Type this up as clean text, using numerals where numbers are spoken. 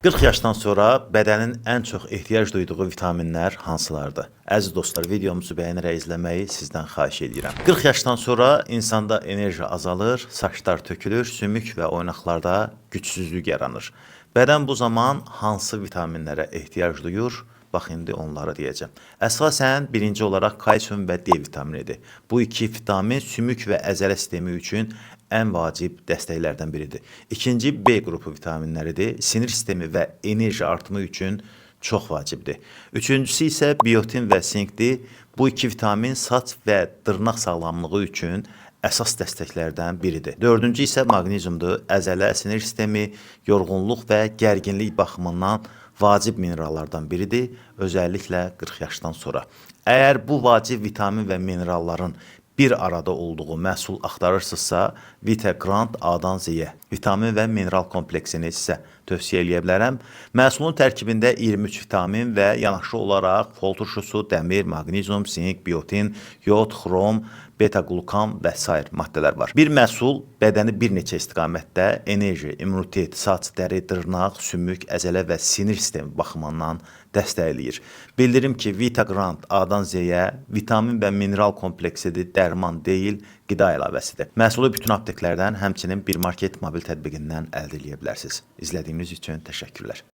40 yaşdan sonra bədənin ən çox ehtiyac duyduğu vitaminlər hansılardır? Əziz dostlar, videomuzu bəyənərək izləməyi sizdən xahiş edirəm. 40 yaşdan sonra insanda enerji azalır, saçlar tökülür, sümük və oynaqlarda gücsüzlük yaranır. Bədən bu zaman hansı vitaminlərə ehtiyac duyur? Bax, indi onları deyəcəm. Əsasən, birinci olaraq kalsium və D vitaminidir. Bu iki vitamin sümük və əzələ sistemi üçün ən vacib dəstəklərdən biridir. İkinci B qrupu vitaminləridir. Sinir sistemi və enerji artımı üçün çox vacibdir. Üçüncüsü isə biotin və sinkdir. Bu iki vitamin saç və dırnaq sağlamlığı üçün əsas dəstəklərdən biridir. Dördüncü isə maqneziumdur. Əzələ, sinir sistemi, yorğunluq və gərginlik baxımından vacib minerallardan biridir, özəlliklə 40 yaşdan sonra. Əgər bu vacib vitamin və mineralların bir arada olduğu məhsul axtarırsınızsa, Vitagrant A-dan Z-yə vitamin və mineral kompleksini sizə tövsiyə edə bilərəm. Məhsulun tərkibində 23 vitamin və yanaşı olaraq fol turşusu, dəmir, maqnezium, sink, biotin, yod, xrom, beta-glukan və s. maddələr var. Bir məhsul bədəni bir neçə istiqamətdə enerji, immunitet, saç, dəri, dırnaq, sümük, əzələ və sinir sistemi baxımından dəstəkləyir. Bildirim ki, Vitagrant A-dan Z-yə vitamin və mineral kompleksidir, dərman deyil, qida əlavəsidir. Məhsulu bütün apteklərdən, həmçinin bir market mobil tətbiqindən əldə edə bilərsiniz. İzlədiyiniz üçün təşəkkürlər.